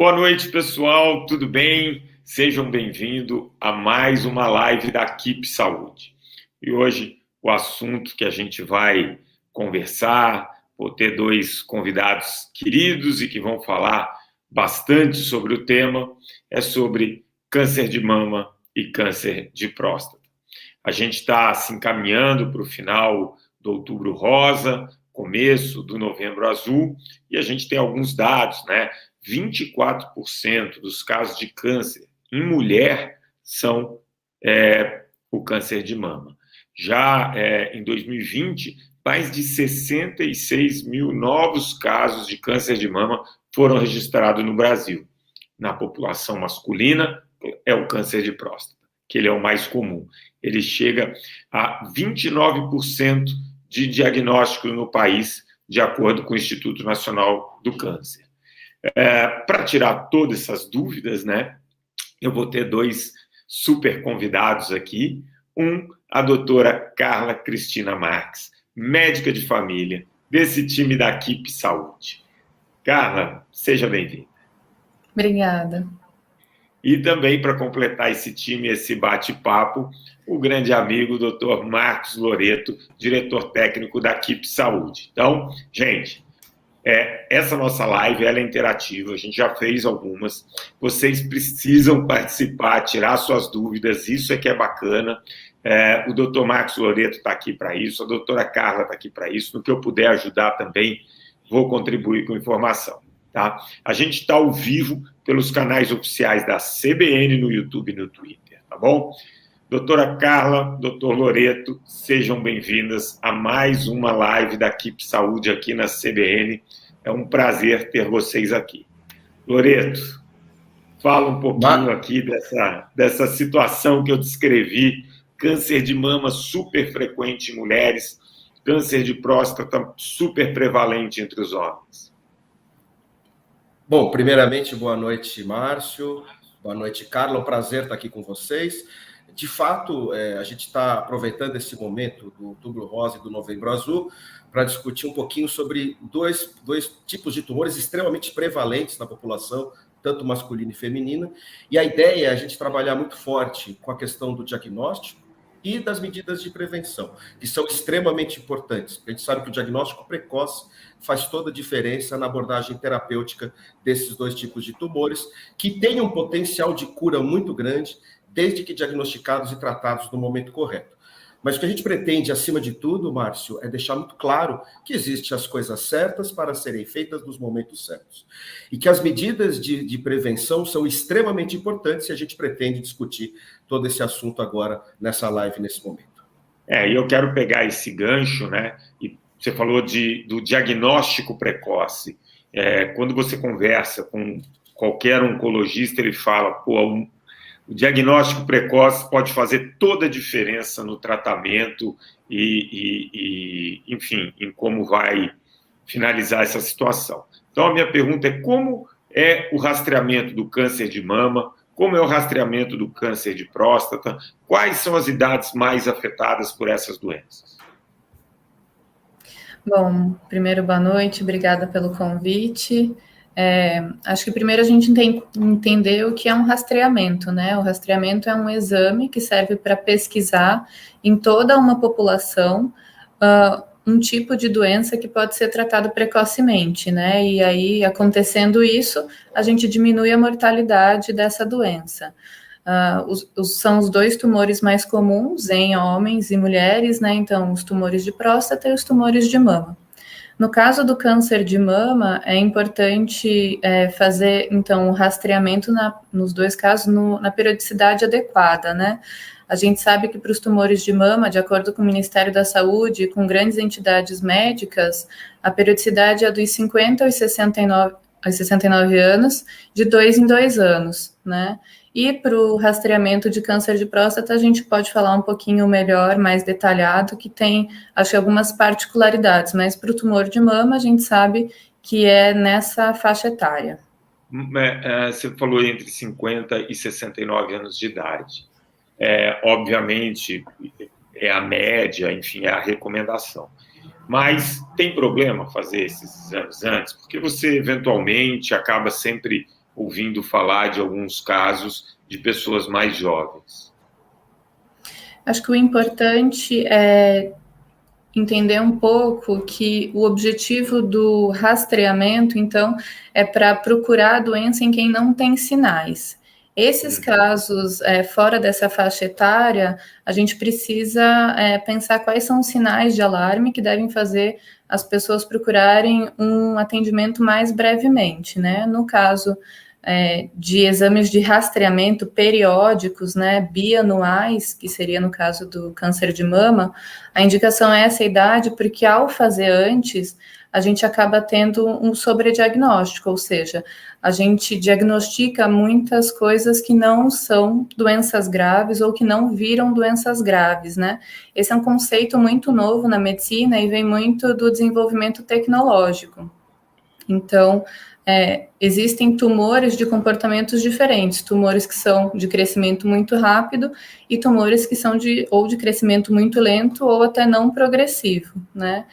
Boa noite, pessoal, tudo bem? Sejam bem-vindos a mais uma live da Keep Saúde. E hoje o assunto que a gente vai conversar, vou ter dois convidados queridos e que vão falar bastante sobre o tema, é sobre câncer de mama e câncer de próstata. A gente está se encaminhando para o final do Outubro Rosa, começo do Novembro Azul, e a gente tem alguns dados, né? 24% dos casos de câncer em mulher são o câncer de mama. Já em 2020, mais de 66 mil novos casos de câncer de mama foram registrados no Brasil. Na população masculina, é o câncer de próstata, que ele é o mais comum. Ele chega a 29% de diagnóstico no país, de acordo com o Instituto Nacional do Câncer. Para tirar todas essas dúvidas, né, eu vou ter dois super convidados aqui. A doutora Carla Cristina Marques, médica de família, desse time da Keep Saúde. Carla, seja bem-vinda. Obrigada. E também, para completar esse time, esse bate-papo, o grande amigo, doutor Marcos Loreto, diretor técnico da Keep Saúde. Então, gente, essa nossa live ela é interativa, a gente já fez algumas, vocês precisam participar, tirar suas dúvidas, isso é que é bacana. O doutor Marcos Loreto está aqui para isso, a doutora Carla está aqui para isso, no que eu puder ajudar também, vou contribuir com informação. Tá? A gente está ao vivo pelos canais oficiais da CBN no YouTube e no Twitter, tá bom? Doutora Carla, doutor Loreto, sejam bem-vindas a mais uma live da Keep Saúde aqui na CBN. É um prazer ter vocês aqui. Loreto, fala um pouquinho aqui dessa situação que eu descrevi, câncer de mama super frequente em mulheres, câncer de próstata super prevalente entre os homens. Bom, primeiramente, boa noite, Márcio. Boa noite, Carla. É um prazer estar aqui com vocês. De fato, a gente está aproveitando esse momento do Outubro Rosa e do Novembro Azul para discutir um pouquinho sobre dois tipos de tumores extremamente prevalentes na população, tanto masculina e feminina. E a ideia é a gente trabalhar muito forte com a questão do diagnóstico e das medidas de prevenção, que são extremamente importantes. A gente sabe que o diagnóstico precoce faz toda a diferença na abordagem terapêutica desses dois tipos de tumores, que têm um potencial de cura muito grande, desde que diagnosticados e tratados no momento correto. Mas o que a gente pretende, acima de tudo, Márcio, é deixar muito claro que existem as coisas certas para serem feitas nos momentos certos. E que as medidas de prevenção são extremamente importantes e a gente pretende discutir todo esse assunto agora nessa live, nesse momento. E eu quero pegar esse gancho, né? E você falou do diagnóstico precoce. Quando você conversa com qualquer oncologista, ele fala, o diagnóstico precoce pode fazer toda a diferença no tratamento enfim, em como vai finalizar essa situação. Então, a minha pergunta é como é o rastreamento do câncer de mama, como é o rastreamento do câncer de próstata, quais são as idades mais afetadas por essas doenças? Bom, primeiro, boa noite, obrigada pelo convite. Acho que primeiro a gente tem que entender o que é um rastreamento, né? O rastreamento é um exame que serve para pesquisar em toda uma população um tipo de doença que pode ser tratado precocemente, né? E aí, acontecendo isso, a gente diminui a mortalidade dessa doença. São os dois tumores mais comuns em homens e mulheres, né? Então, os tumores de próstata e os tumores de mama. No caso do câncer de mama, é importante fazer, então, o rastreamento nos dois casos na periodicidade adequada, né? A gente sabe que para os tumores de mama, de acordo com o Ministério da Saúde e com grandes entidades médicas, a periodicidade é dos 50 aos 69 anos, de 2 em 2 anos, né? E para o rastreamento de câncer de próstata, a gente pode falar um pouquinho melhor, mais detalhado, que tem, acho que, algumas particularidades, mas para o tumor de mama, a gente sabe que é nessa faixa etária. Você falou entre 50 e 69 anos de idade. Obviamente, é a média, enfim, é a recomendação. Mas tem problema fazer esses exames antes? Porque você, eventualmente, acaba sempre ouvindo falar de alguns casos de pessoas mais jovens? Acho que o importante é entender um pouco que o objetivo do rastreamento, então, é para procurar a doença em quem não tem sinais. Esses casos fora dessa faixa etária, a gente precisa pensar quais são os sinais de alarme que devem fazer as pessoas procurarem um atendimento mais brevemente, né? No caso de exames de rastreamento periódicos, né, bianuais, que seria no caso do câncer de mama, a indicação é essa idade, porque ao fazer antes, a gente acaba tendo um sobrediagnóstico, ou seja, a gente diagnostica muitas coisas que não são doenças graves ou que não viram doenças graves, né? Esse é um conceito muito novo na medicina e vem muito do desenvolvimento tecnológico. Então, existem tumores de comportamentos diferentes, tumores que são de crescimento muito rápido e tumores que são de crescimento muito lento ou até não progressivo, né?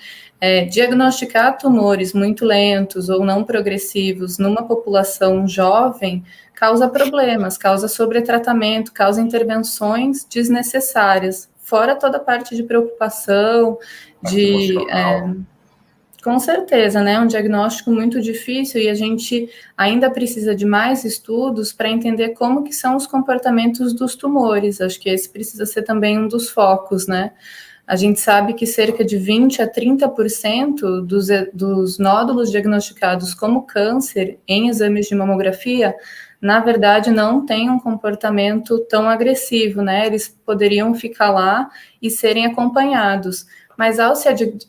Diagnosticar tumores muito lentos ou não progressivos numa população jovem causa problemas, causa sobretratamento, causa intervenções desnecessárias, fora toda a parte de preocupação, de... Com certeza, né? É um diagnóstico muito difícil e a gente ainda precisa de mais estudos para entender como que são os comportamentos dos tumores. Acho que esse precisa ser também um dos focos, né? A gente sabe que cerca de 20 a 30% dos nódulos diagnosticados como câncer em exames de mamografia, na verdade, não têm um comportamento tão agressivo, né? Eles poderiam ficar lá e serem acompanhados. Mas ao se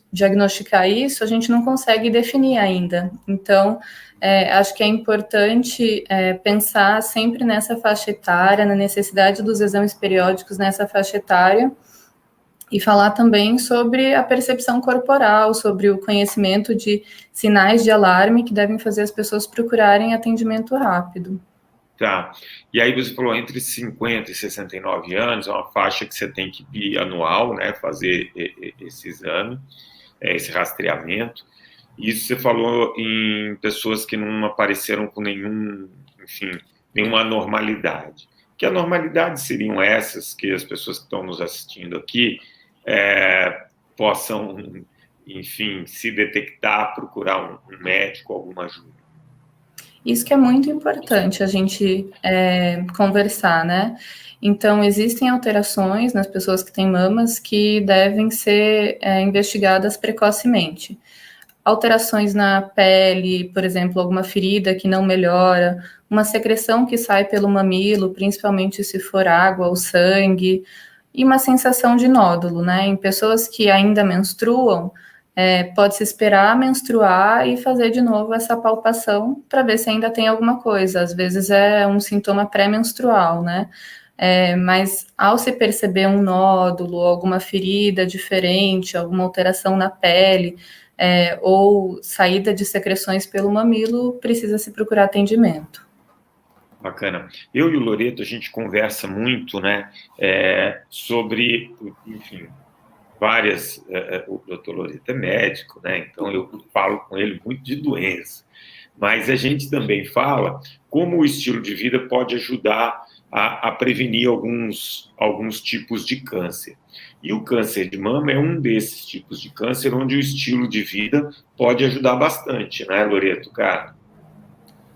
diagnosticar isso, a gente não consegue definir ainda. Então, acho que é importante pensar sempre nessa faixa etária, na necessidade dos exames periódicos nessa faixa etária, e falar também sobre a percepção corporal, sobre o conhecimento de sinais de alarme que devem fazer as pessoas procurarem atendimento rápido. Tá. E aí você falou entre 50 e 69 anos, é uma faixa que você tem que ir anual, né, fazer esse exame, esse rastreamento. Isso você falou em pessoas que não apareceram com nenhuma anormalidade. Que anormalidades seriam essas que as pessoas que estão nos assistindo aqui possam, enfim, se detectar, procurar um médico, alguma ajuda? Isso que é muito importante a gente conversar, né? Então, existem alterações nas pessoas que têm mamas que devem ser investigadas precocemente. Alterações na pele, por exemplo, alguma ferida que não melhora, uma secreção que sai pelo mamilo, principalmente se for água ou sangue, e uma sensação de nódulo, né? Em pessoas que ainda menstruam, pode-se esperar menstruar e fazer de novo essa palpação para ver se ainda tem alguma coisa. Às vezes é um sintoma pré-menstrual, né? Mas ao se perceber um nódulo, alguma ferida diferente, alguma alteração na pele, ou saída de secreções pelo mamilo, precisa se procurar atendimento. Bacana. Eu e o Loreto, a gente conversa muito, né, sobre, enfim, várias... O doutor Loreto é médico, né, então eu falo com ele muito de doença, mas a gente também fala como o estilo de vida pode ajudar a prevenir alguns tipos de câncer. E o câncer de mama é um desses tipos de câncer onde o estilo de vida pode ajudar bastante, né, Loreto, cara?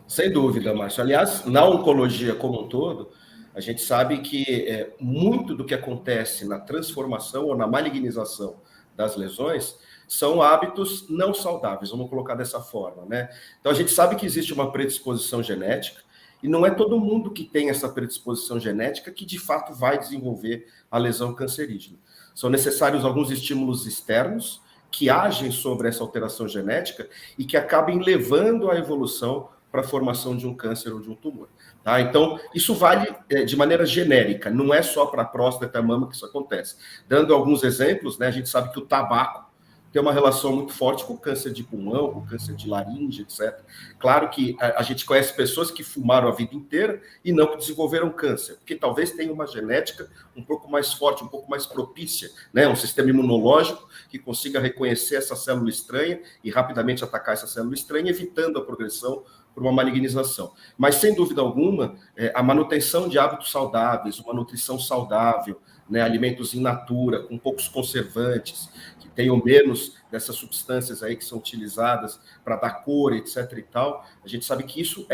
Sem dúvida, Márcio. Aliás, na oncologia como um todo, a gente sabe que muito do que acontece na transformação ou na malignização das lesões são hábitos não saudáveis, vamos colocar dessa forma, né? Então, a gente sabe que existe uma predisposição genética, e não é todo mundo que tem essa predisposição genética que, de fato, vai desenvolver a lesão cancerígena. São necessários alguns estímulos externos que agem sobre essa alteração genética e que acabem levando à evolução para a formação de um câncer ou de um tumor. Tá? Então, isso vale de maneira genérica, não é só para a próstata e a mama que isso acontece. Dando alguns exemplos, né, a gente sabe que o tabaco tem uma relação muito forte com o câncer de pulmão, com o câncer de laringe, etc. Claro que a gente conhece pessoas que fumaram a vida inteira e não que desenvolveram câncer, porque talvez tenha uma genética um pouco mais forte, um pouco mais propícia, né? Um sistema imunológico que consiga reconhecer essa célula estranha e rapidamente atacar essa célula estranha, evitando a progressão por uma malignização. Mas, sem dúvida alguma, a manutenção de hábitos saudáveis, uma nutrição saudável, né, alimentos in natura, com poucos conservantes, que tenham menos dessas substâncias aí que são utilizadas para dar cor, etc. e tal, a gente sabe que isso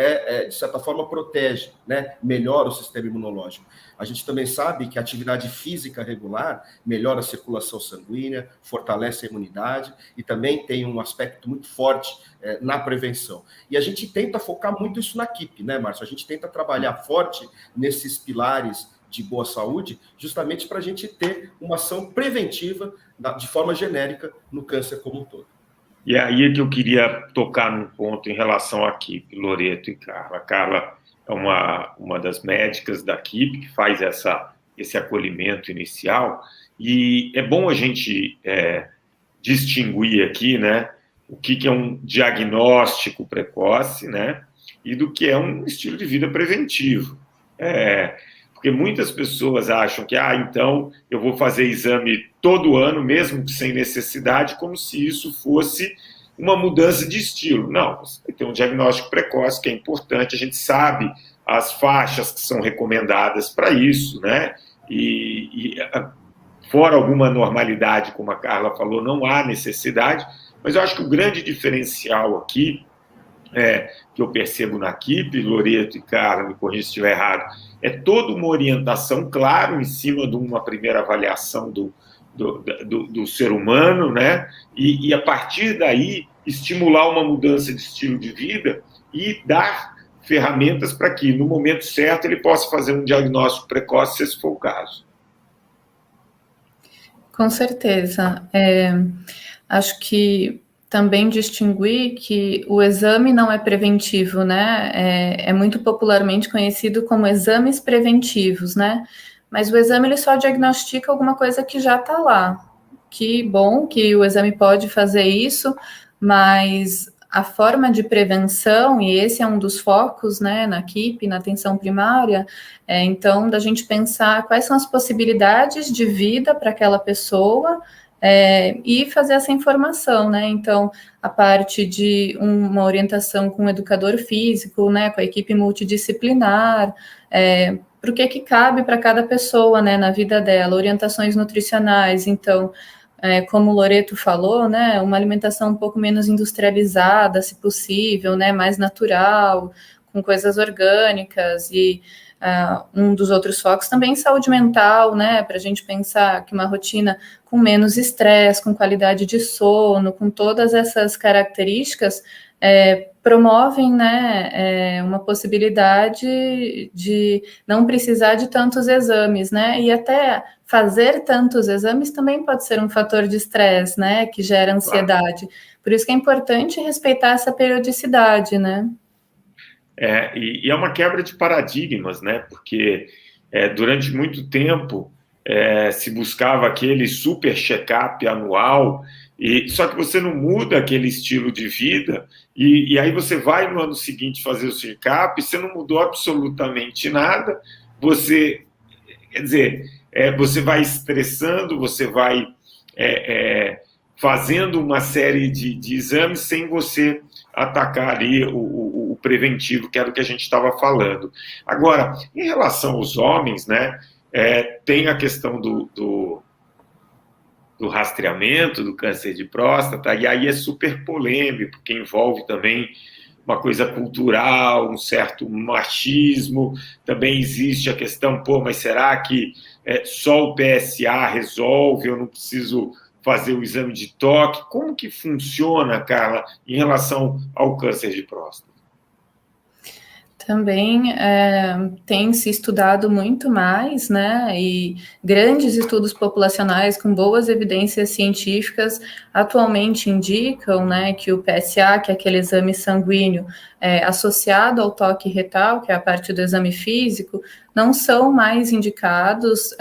de certa forma, protege, né, melhora o sistema imunológico. A gente também sabe que a atividade física regular melhora a circulação sanguínea, fortalece a imunidade e também tem um aspecto muito forte na prevenção. E a gente tenta focar muito isso na equipe, né, Márcio? A gente tenta trabalhar forte nesses pilares de boa saúde, justamente para a gente ter uma ação preventiva de forma genérica no câncer como um todo. E aí é que eu queria tocar num ponto em relação à equipe, Loreto e Carla. A Carla é uma das médicas da equipe que faz esse acolhimento inicial, e é bom a gente distinguir aqui, né, o que é um diagnóstico precoce, né, e do que é um estilo de vida preventivo. Porque muitas pessoas acham que, então, eu vou fazer exame todo ano, mesmo sem necessidade, como se isso fosse uma mudança de estilo. Não, você tem um diagnóstico precoce, que é importante, a gente sabe as faixas que são recomendadas para isso, né? E fora alguma normalidade, como a Carla falou, não há necessidade, mas eu acho que o grande diferencial aqui, que eu percebo na equipe, Loreto e Carla, me corrija se estiver errado, é toda uma orientação, claro, em cima de uma primeira avaliação do ser humano, né? E a partir daí estimular uma mudança de estilo de vida e dar ferramentas para que, no momento certo, ele possa fazer um diagnóstico precoce, se esse for o caso. Com certeza. Acho que também distinguir que o exame não é preventivo, né? É muito popularmente conhecido como exames preventivos, né? Mas o exame ele só diagnostica alguma coisa que já está lá. Que bom que o exame pode fazer isso, mas a forma de prevenção, e esse é um dos focos, né, na equipe, na atenção primária, então, da gente pensar quais são as possibilidades de vida para aquela pessoa, e fazer essa informação, né? Então, a parte de uma orientação com o educador físico, né, com a equipe multidisciplinar, para o que cabe para cada pessoa, né, na vida dela, orientações nutricionais, então, como o Loreto falou, né, uma alimentação um pouco menos industrializada, se possível, né, mais natural, com coisas orgânicas, e um dos outros focos também saúde mental, né, para a gente pensar que uma rotina com menos estresse, com qualidade de sono, com todas essas características, promovem, né, uma possibilidade de não precisar de tantos exames, né, e até fazer tantos exames também pode ser um fator de estresse, né, que gera ansiedade. Por isso que é importante respeitar essa periodicidade, né. E é uma quebra de paradigmas, né? Porque durante muito tempo se buscava aquele super check-up anual, só que você não muda aquele estilo de vida, e aí você vai no ano seguinte fazer o check-up, você não mudou absolutamente nada, você, quer dizer, você vai estressando, você vai fazendo uma série de exames sem você atacar ali o preventivo, que era o que a gente estava falando. Agora, em relação aos homens, né, tem a questão do rastreamento do câncer de próstata, e aí é super polêmico, porque envolve também uma coisa cultural, um certo machismo, também existe a questão, mas será que só o PSA resolve, eu não preciso fazer o exame de toque? Como que funciona, Carla, em relação ao câncer de próstata? Também tem se estudado muito mais, né, e grandes estudos populacionais com boas evidências científicas atualmente indicam, né, que o PSA, que é aquele exame sanguíneo associado ao toque retal, que é a parte do exame físico, não são mais indicados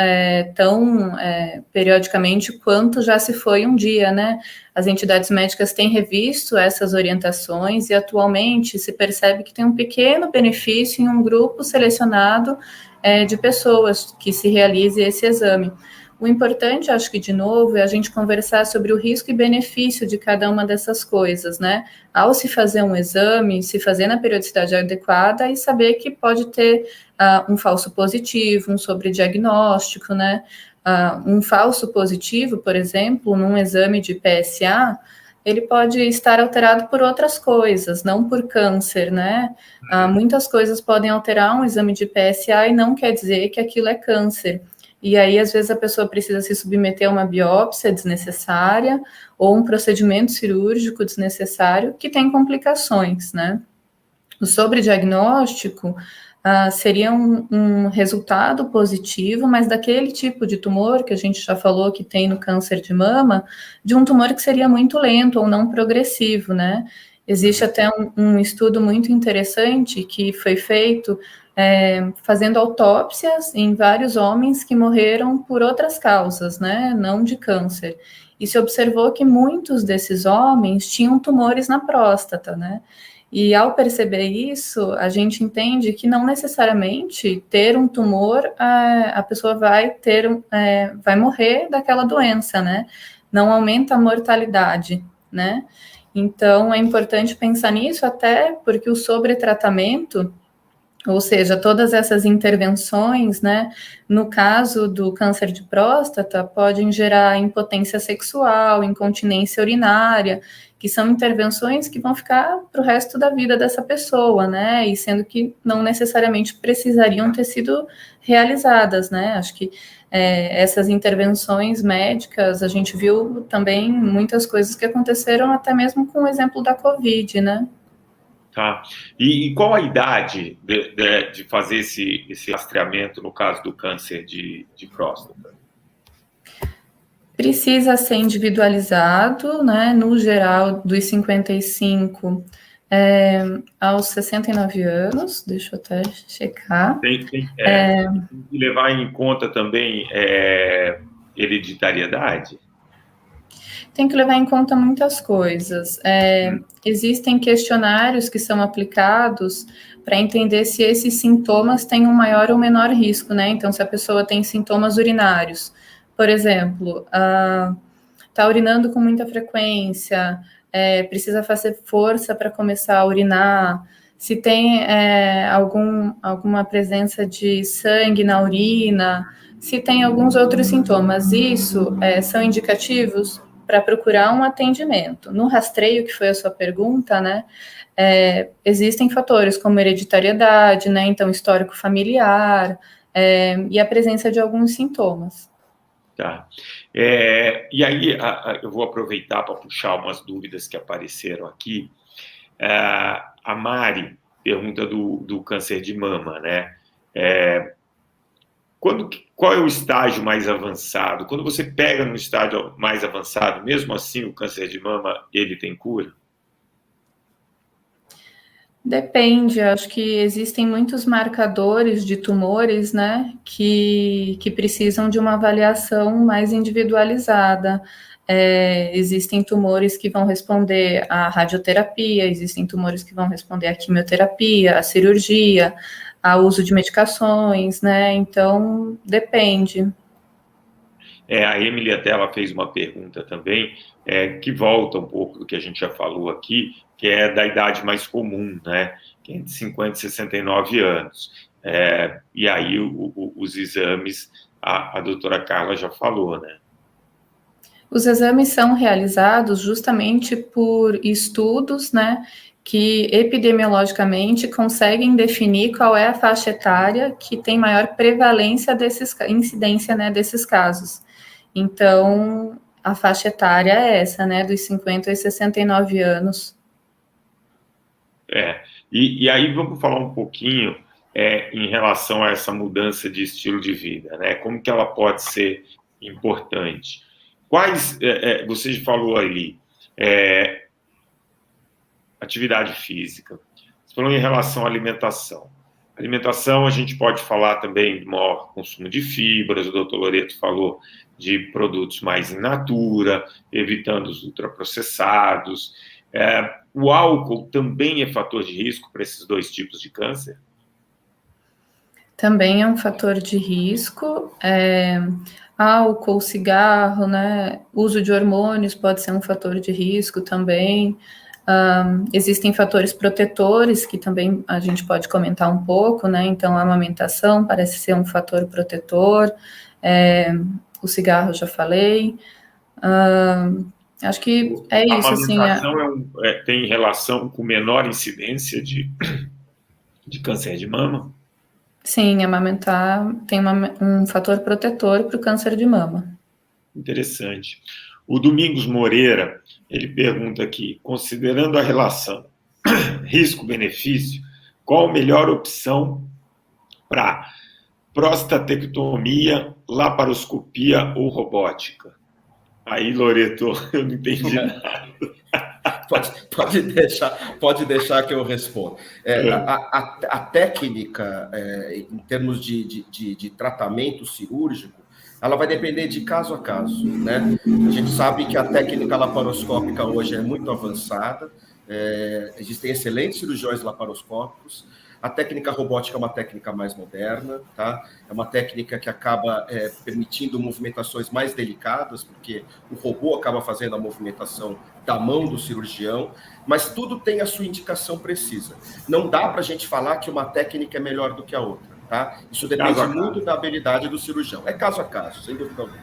tão periodicamente quanto já se foi um dia, né? As entidades médicas têm revisto essas orientações e atualmente se percebe que tem um pequeno benefício em um grupo selecionado de pessoas que se realize esse exame. O importante, acho que, de novo, é a gente conversar sobre o risco e benefício de cada uma dessas coisas, né? Ao se fazer um exame, se fazer na periodicidade adequada e saber que pode ter um falso positivo, um sobrediagnóstico, né? Um falso positivo, por exemplo, num exame de PSA, ele pode estar alterado por outras coisas, não por câncer, né? Muitas coisas podem alterar um exame de PSA e não quer dizer que aquilo é câncer. E aí, às vezes, a pessoa precisa se submeter a uma biópsia desnecessária ou um procedimento cirúrgico desnecessário que tem complicações, né? O sobrediagnóstico seria um resultado positivo, mas daquele tipo de tumor que a gente já falou que tem no câncer de mama, de um tumor que seria muito lento ou não progressivo, né? Existe até um estudo muito interessante que foi feito fazendo autópsias em vários homens que morreram por outras causas, né? Não de câncer. E se observou que muitos desses homens tinham tumores na próstata, né? E ao perceber isso, a gente entende que não necessariamente ter um tumor, a pessoa vai morrer daquela doença, né? Não aumenta a mortalidade, né? Então, é importante pensar nisso, até porque o sobretratamento, ou seja, todas essas intervenções, né, no caso do câncer de próstata, podem gerar impotência sexual, incontinência urinária, que são intervenções que vão ficar para o resto da vida dessa pessoa, né, e sendo que não necessariamente precisariam ter sido realizadas, né, acho que essas intervenções médicas, a gente viu também muitas coisas que aconteceram até mesmo com o exemplo da Covid, né. Tá. E qual a idade de fazer esse rastreamento no caso do câncer de próstata? Precisa ser individualizado, né? No geral, dos 55 aos 69 anos, deixa eu até checar. Tem que levar em conta também hereditariedade? Tem que levar em conta muitas coisas. Existem questionários que são aplicados para entender se esses sintomas têm um maior ou menor risco, né? Então, se a pessoa tem sintomas urinários, por exemplo, está urinando com muita frequência, precisa fazer força para começar a urinar, se tem alguma presença de sangue na urina, se tem alguns outros sintomas. Isso são indicativos para procurar um atendimento. No rastreio, que foi a sua pergunta, né, existem fatores como hereditariedade, né, então histórico familiar, e a presença de alguns sintomas. Tá. E aí, eu vou aproveitar para puxar umas dúvidas que apareceram aqui. A Mari pergunta do câncer de mama, né? Qual é o estágio mais avançado? Quando você pega no estágio mais avançado, mesmo assim o câncer de mama, ele tem cura? Depende, acho que existem muitos marcadores de tumores, né, que precisam de uma avaliação mais individualizada. Existem tumores que vão responder à radioterapia, existem tumores que vão responder à quimioterapia, à cirurgia, ao uso de medicações, né? Então, depende. A Emily até ela fez uma pergunta também, que volta um pouco do que a gente já falou aqui, que é da idade mais comum, né? Que é entre 50 e 69 anos. E aí os exames, a doutora Carla já falou, né? Os exames são realizados justamente por estudos, né, que epidemiologicamente conseguem definir qual é a faixa etária que tem maior prevalência incidência, né, desses casos. Então, a faixa etária é essa, né, dos 50 e 69 anos. E aí vamos falar um pouquinho em relação a essa mudança de estilo de vida, né? Como que ela pode ser importante? Você falou ali, atividade física, você falou em relação à alimentação. Alimentação, a gente pode falar também de maior consumo de fibras, o doutor Loreto falou de produtos mais in natura, evitando os ultraprocessados. O álcool também é fator de risco para esses dois tipos de câncer? Também é um fator de risco. álcool, cigarro, né? Uso de hormônios pode ser um fator de risco também. Existem fatores protetores que também a gente pode comentar um pouco, né? Então, a amamentação parece ser um fator protetor. O cigarro, já falei. Acho que é A isso, assim. amamentação tem relação com menor incidência de câncer de mama? Sim, amamentar tem um fator protetor para o câncer de mama. Interessante. O Domingos Moreira, ele pergunta aqui, considerando a relação risco-benefício, qual a melhor opção para prostatectomia, laparoscopia ou robótica? Aí, Loreto, eu não entendi nada. Pode deixar que eu responda. A técnica, em termos de tratamento cirúrgico, ela vai depender de caso a caso, né? A gente sabe que a técnica laparoscópica hoje é muito avançada, existem excelentes cirurgiões laparoscópicos. A técnica robótica é uma técnica mais moderna, tá? É uma técnica que acaba permitindo movimentações mais delicadas, porque o robô acaba fazendo a movimentação da mão do cirurgião, mas tudo tem a sua indicação precisa. Não dá para a gente falar que uma técnica é melhor do que a outra, tá? Isso depende muito da habilidade do cirurgião. É caso a caso, sem dúvida alguma.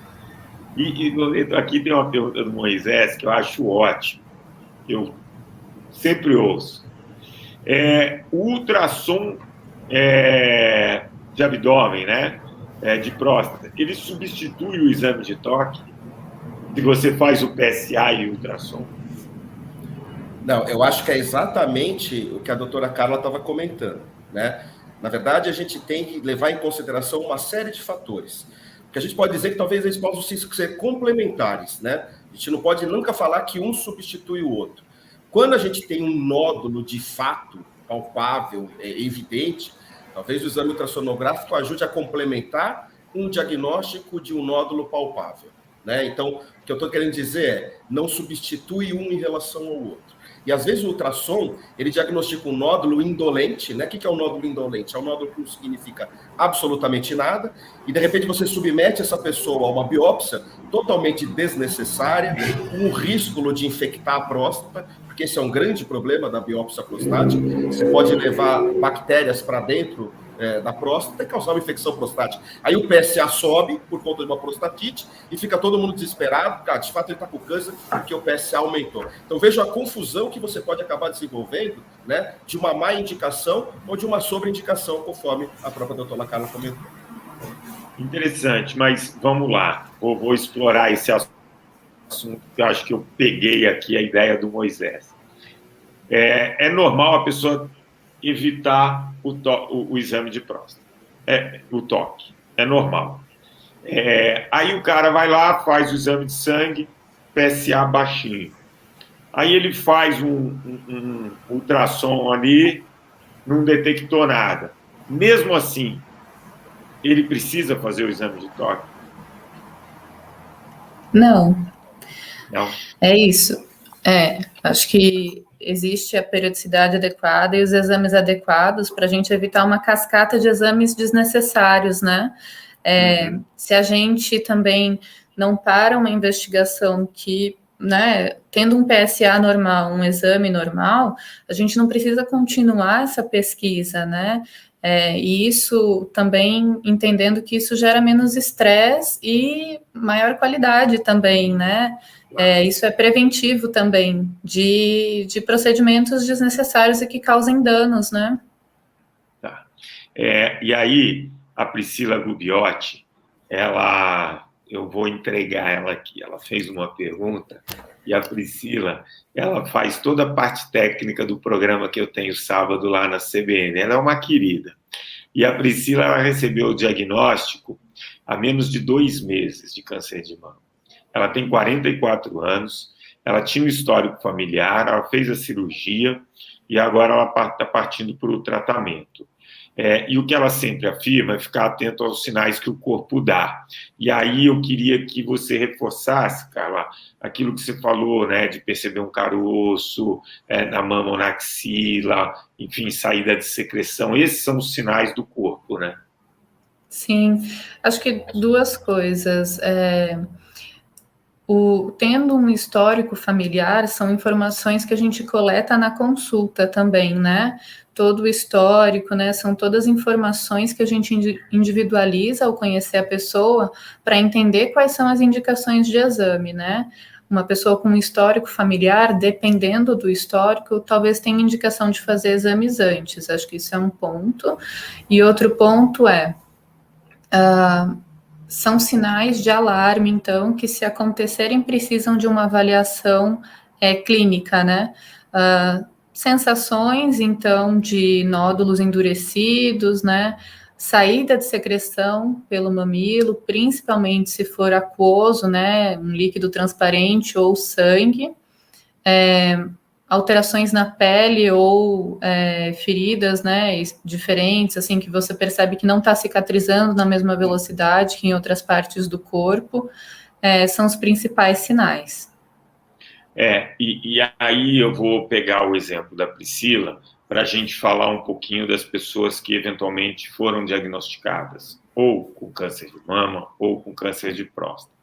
E aqui tem uma pergunta do Moisés que eu acho ótimo. Eu sempre ouço. O ultrassom de abdômen, né? De próstata, ele substitui o exame de toque se você faz o PSA e o ultrassom? Não, eu acho que é exatamente o que a doutora Carla estava comentando, né? Na verdade, a gente tem que levar em consideração uma série de fatores. Porque a gente pode dizer que talvez eles possam ser complementares, né? A gente não pode nunca falar que um substitui o outro. Quando a gente tem um nódulo de fato palpável, evidente, talvez o exame ultrassonográfico ajude a complementar um diagnóstico de um nódulo palpável, né? Então, o que eu estou querendo dizer é, não substitui um em relação ao outro. E às vezes o ultrassom, ele diagnostica um nódulo indolente, né? O que é um nódulo indolente? É um nódulo que não significa absolutamente nada, e de repente você submete essa pessoa a uma biópsia totalmente desnecessária, com o risco de infectar a próstata, porque esse é um grande problema da biópsia prostática. Você pode levar bactérias para dentro da próstata e causar uma infecção prostática. Aí o PSA sobe por conta de uma prostatite e fica todo mundo desesperado, cara, de fato ele está com câncer porque o PSA aumentou. Então veja a confusão que você pode acabar desenvolvendo, né, de uma má indicação ou de uma sobreindicação, conforme a própria doutora Carla comentou. Interessante, mas vamos lá, vou explorar esse assunto que eu acho que eu peguei aqui a ideia do Moisés. É normal a pessoa evitar o exame de próstata, o toque, é normal. Aí o cara vai lá, faz o exame de sangue, PSA baixinho. Aí ele faz um ultrassom ali, não detectou nada. Mesmo assim, ele precisa fazer o exame de toque? Não. Não. É isso. Acho que existe a periodicidade adequada e os exames adequados para a gente evitar uma cascata de exames desnecessários, né? Se a gente também não para uma investigação que, né, tendo um PSA normal, um exame normal, a gente não precisa continuar essa pesquisa, né? E isso também entendendo que isso gera menos estresse e maior qualidade também, né? Isso é preventivo também de procedimentos desnecessários e que causem danos, né? Tá. E aí, a Priscila Gubiotti, eu vou entregar ela aqui. Ela fez uma pergunta e a Priscila, ela faz toda a parte técnica do programa que eu tenho sábado lá na CBN. Ela é uma querida. E a Priscila, ela recebeu o diagnóstico há menos de 2 meses de câncer de mama. Ela tem 44 anos, ela tinha um histórico familiar, ela fez a cirurgia e agora ela está partindo para o tratamento. E o que ela sempre afirma é ficar atento aos sinais que o corpo dá. E aí eu queria que você reforçasse, Carla, aquilo que você falou, né, de perceber um caroço na mama ou na axila, enfim, saída de secreção. Esses são os sinais do corpo, né? Sim, acho que duas coisas. Tendo um histórico familiar, são informações que a gente coleta na consulta também, né? Todo o histórico, né? São todas informações que a gente individualiza ao conhecer a pessoa para entender quais são as indicações de exame, né? Uma pessoa com um histórico familiar, dependendo do histórico, talvez tenha indicação de fazer exames antes. Acho que isso é um ponto. E outro ponto são sinais de alarme, então, que se acontecerem precisam de uma avaliação clínica, né? Sensações, então, de nódulos endurecidos, né? Saída de secreção pelo mamilo, principalmente se for aquoso, né? Um líquido transparente ou sangue. Alterações na pele ou feridas, né, diferentes, assim, que você percebe que não está cicatrizando na mesma velocidade que em outras partes do corpo, são os principais sinais. E aí eu vou pegar o exemplo da Priscila para a gente falar um pouquinho das pessoas que eventualmente foram diagnosticadas ou com câncer de mama ou com câncer de próstata.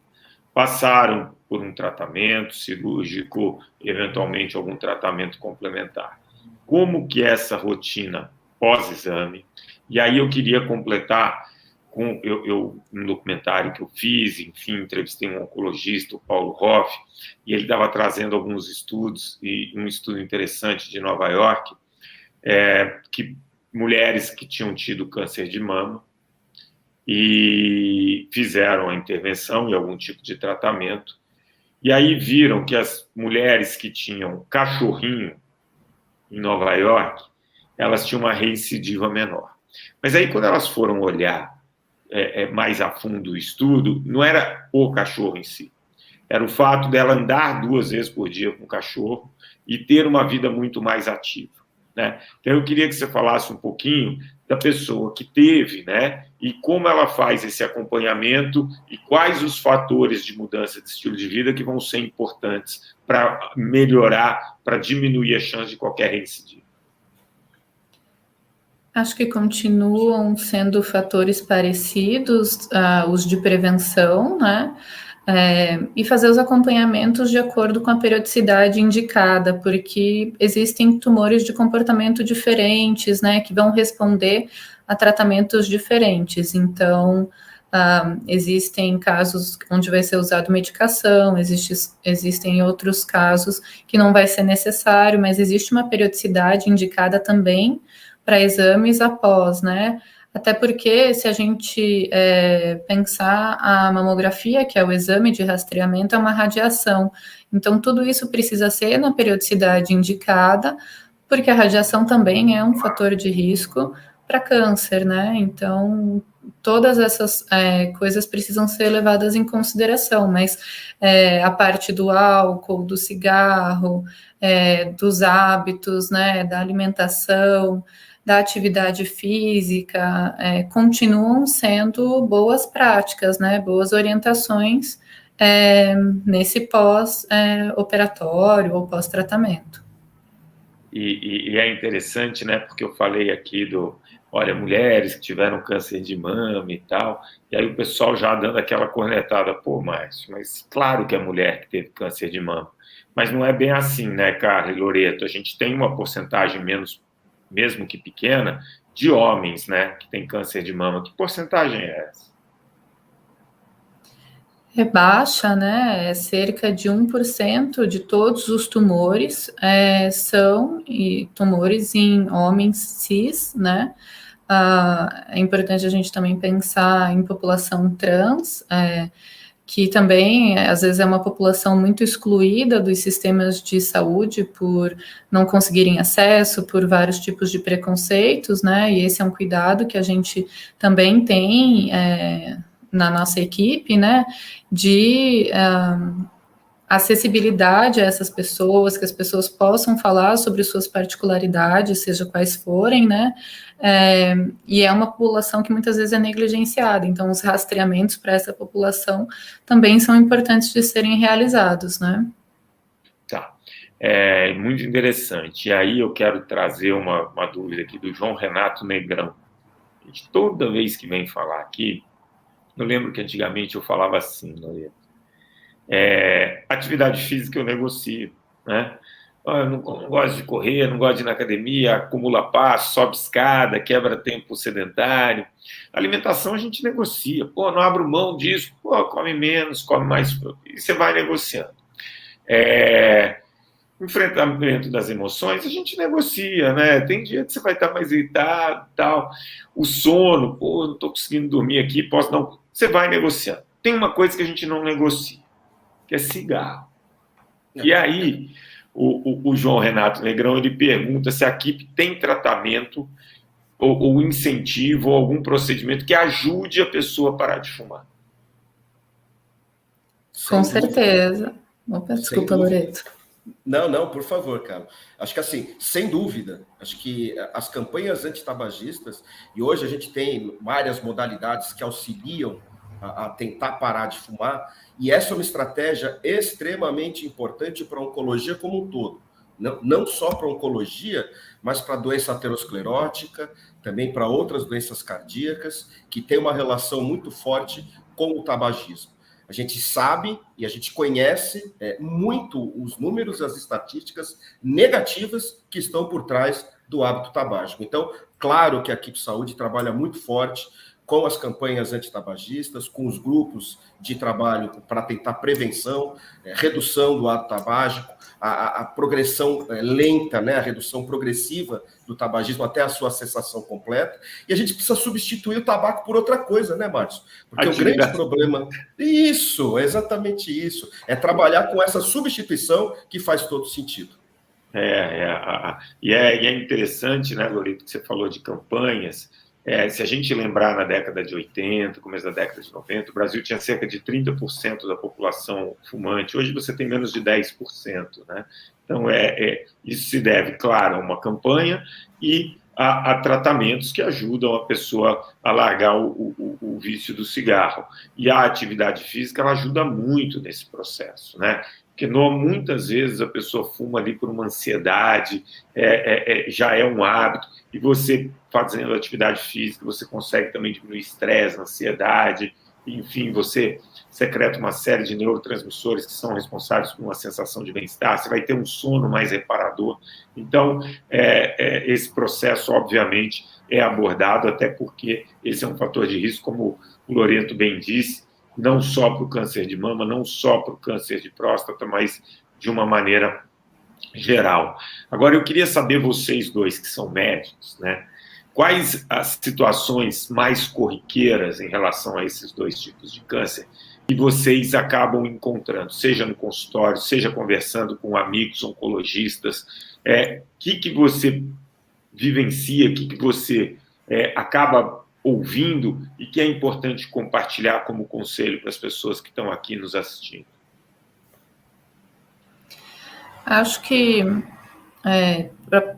Passaram por um tratamento cirúrgico, eventualmente algum tratamento complementar. Como que é essa rotina pós-exame? E aí eu queria completar com um documentário que eu fiz, enfim, entrevistei um oncologista, o Paulo Hoff, e ele estava trazendo alguns estudos, e um estudo interessante de Nova York, que mulheres que tinham tido câncer de mama, e fizeram a intervenção e algum tipo de tratamento, e aí viram que as mulheres que tinham cachorrinho em Nova York, elas tinham uma recidiva menor. Mas aí, quando elas foram olhar mais a fundo o estudo, não era o cachorro em si, era o fato dela andar 2 vezes por dia com o cachorro e ter uma vida muito mais ativa, né? Então, eu queria que você falasse um pouquinho da pessoa que teve, né, e como ela faz esse acompanhamento e quais os fatores de mudança de estilo de vida que vão ser importantes para melhorar, para diminuir a chance de qualquer recidiva. Acho que continuam sendo fatores parecidos, os de prevenção, né? E fazer os acompanhamentos de acordo com a periodicidade indicada, porque existem tumores de comportamento diferentes, né, que vão responder a tratamentos diferentes. Então, existem casos onde vai ser usado medicação, existem outros casos que não vai ser necessário, mas existe uma periodicidade indicada também para exames após, né? Até porque, se a gente pensar a mamografia, que é o exame de rastreamento, é uma radiação. Então, tudo isso precisa ser na periodicidade indicada, porque a radiação também é um fator de risco para câncer, né? Então, todas essas coisas precisam ser levadas em consideração, mas a parte do álcool, do cigarro, dos hábitos, né, da alimentação, da atividade física, continuam sendo boas práticas, né, boas orientações nesse pós-operatório ou pós-tratamento. E é interessante, né, porque eu falei aqui olha, mulheres que tiveram câncer de mama e tal, e aí o pessoal já dando aquela cornetada, pô, Márcio, mas claro que é mulher que teve câncer de mama, mas não é bem assim, né, Carla e Loreto, a gente tem uma porcentagem menos, mesmo que pequena, de homens, né, que tem câncer de mama. Que porcentagem é essa? É baixa, né? É cerca de 1% de todos os tumores são tumores em homens cis, né? É importante a gente também pensar em população trans, que também, às vezes, é uma população muito excluída dos sistemas de saúde por não conseguirem acesso, por vários tipos de preconceitos, né? E esse é um cuidado que a gente também tem na nossa equipe, né? De acessibilidade a essas pessoas, que as pessoas possam falar sobre suas particularidades, seja quais forem, né? E é uma população que muitas vezes é negligenciada, então os rastreamentos para essa população também são importantes de serem realizados, né? Tá, muito interessante. E aí eu quero trazer uma dúvida aqui do João Renato Negrão. A gente, toda vez que vem falar aqui, eu lembro que antigamente eu falava assim, Loreto, atividade física eu negocio, né? Eu não gosto de correr, não gosto de ir na academia, acumula passo, sobe escada, quebra tempo sedentário. Alimentação a gente negocia. Pô, não abro mão disso. Pô, come menos, come mais. E você vai negociando. Enfrentamento das emoções, a gente negocia, né? Tem dia que você vai estar mais irritado e tal. O sono, pô, não estou conseguindo dormir aqui, posso não. Você vai negociando. Tem uma coisa que a gente não negocia, que é cigarro. E aí, o João Renato Negrão, ele pergunta se a equipe tem tratamento ou incentivo ou algum procedimento que ajude a pessoa a parar de fumar. Com certeza. Opa, desculpa, Loreto. Não, por favor, Carlos. Acho que assim, sem dúvida, acho que as campanhas antitabagistas, e hoje a gente tem várias modalidades que auxiliam a tentar parar de fumar, e essa é uma estratégia extremamente importante para a oncologia como um todo. Não só para a oncologia, mas para a doença aterosclerótica, também para outras doenças cardíacas, que tem uma relação muito forte com o tabagismo. A gente sabe e a gente conhece muito os números e as estatísticas negativas que estão por trás do hábito tabágico. Então, claro que a Equipe Saúde trabalha muito forte com as campanhas antitabagistas, com os grupos de trabalho para tentar prevenção, redução do hábito tabágico, a progressão lenta, né, a redução progressiva do tabagismo até a sua cessação completa. E a gente precisa substituir o tabaco por outra coisa, né, Márcio? Porque o grande problema... Isso, é exatamente isso. É trabalhar com essa substituição que faz todo sentido. E é interessante, né, Loreto, que você falou de campanhas. Se a gente lembrar na década de 80, começo da década de 90, o Brasil tinha cerca de 30% da população fumante. Hoje você tem menos de 10%, né? Então, isso se deve, claro, a uma campanha e a tratamentos que ajudam a pessoa a largar o vício do cigarro. E a atividade física, ela ajuda muito nesse processo, né? Porque muitas vezes a pessoa fuma ali por uma ansiedade, já é um hábito, e você fazendo atividade física, você consegue também diminuir estresse, ansiedade, enfim, você secreta uma série de neurotransmissores que são responsáveis por uma sensação de bem-estar, você vai ter um sono mais reparador. Então, esse processo, obviamente, é abordado, até porque esse é um fator de risco, como o Loreto bem disse, não só para o câncer de mama, não só para o câncer de próstata, mas de uma maneira geral. Agora, eu queria saber, vocês dois que são médicos, né, quais as situações mais corriqueiras em relação a esses dois tipos de câncer que vocês acabam encontrando, seja no consultório, seja conversando com amigos oncologistas, que você vivencia, o que você acaba ouvindo e que é importante compartilhar como conselho para as pessoas que estão aqui nos assistindo? Acho que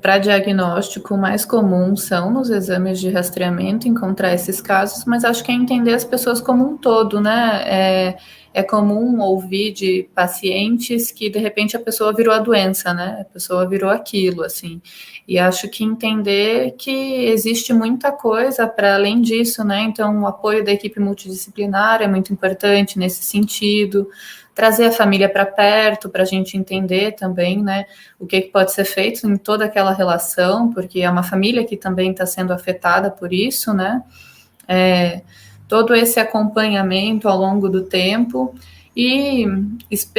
para diagnóstico, o mais comum são nos exames de rastreamento encontrar esses casos, mas acho que é entender as pessoas como um todo, né? É comum ouvir de pacientes que, de repente, a pessoa virou a doença, né? A pessoa virou aquilo, assim. E acho que entender que existe muita coisa para além disso, né? Então, o apoio da equipe multidisciplinar é muito importante nesse sentido. Trazer a família para perto, para a gente entender também, né, o que pode ser feito em toda aquela relação, porque é uma família que também está sendo afetada por isso, né, todo esse acompanhamento ao longo do tempo, e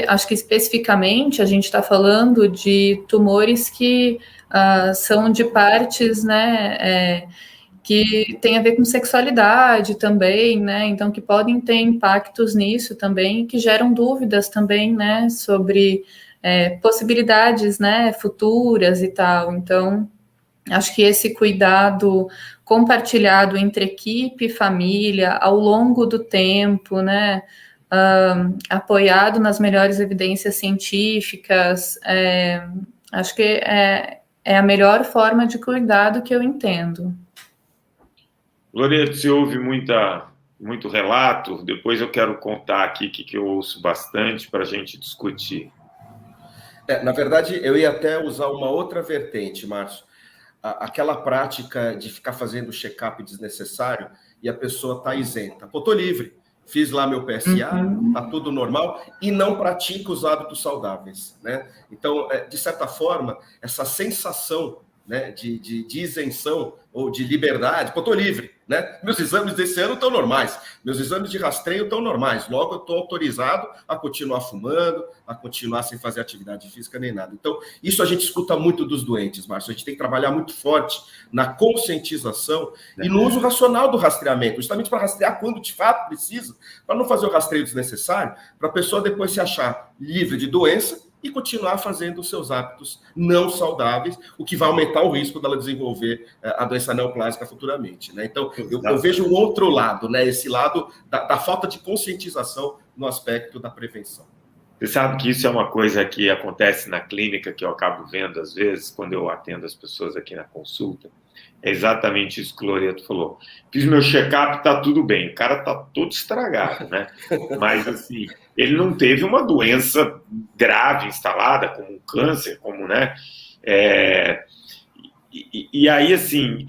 acho que especificamente a gente está falando de tumores que são de partes, né, que tem a ver com sexualidade também, né, então que podem ter impactos nisso também, que geram dúvidas também, né, sobre possibilidades, né, futuras e tal. Então, acho que esse cuidado compartilhado entre equipe e família ao longo do tempo, né, apoiado nas melhores evidências científicas, acho que é a melhor forma de cuidado que eu entendo. Loreto, você ouve muito relato, depois eu quero contar aqui que eu ouço bastante para a gente discutir. Na verdade, eu ia até usar uma outra vertente, Márcio. aquela prática de ficar fazendo check-up desnecessário e a pessoa está isenta. Pô, tô livre, fiz lá meu PSA, tá tudo normal, e não pratica os hábitos saudáveis, né? Então, de certa forma, essa sensação, né, de isenção ou de liberdade, pô, tô livre, né? Meus exames desse ano estão normais, meus exames de rastreio estão normais, logo eu estou autorizado a continuar fumando, a continuar sem fazer atividade física nem nada. Então, isso a gente escuta muito dos doentes, Márcio, a gente tem que trabalhar muito forte na conscientização e no uso racional do rastreamento, justamente para rastrear quando de fato precisa, para não fazer o rastreio desnecessário, para a pessoa depois se achar livre de doença e continuar fazendo os seus hábitos não saudáveis, o que vai aumentar o risco dela desenvolver a doença neoplásica futuramente, né? Então, eu vejo um outro lado, né? Esse lado da falta de conscientização no aspecto da prevenção. Você sabe que isso é uma coisa que acontece na clínica, que eu acabo vendo às vezes, quando eu atendo as pessoas aqui na consulta. É exatamente isso que o Loreto falou. Fiz meu check-up, tá tudo bem. O cara tá todo estragado, né? Mas, assim, ele não teve uma doença grave instalada, como um câncer, como, né? E aí, assim,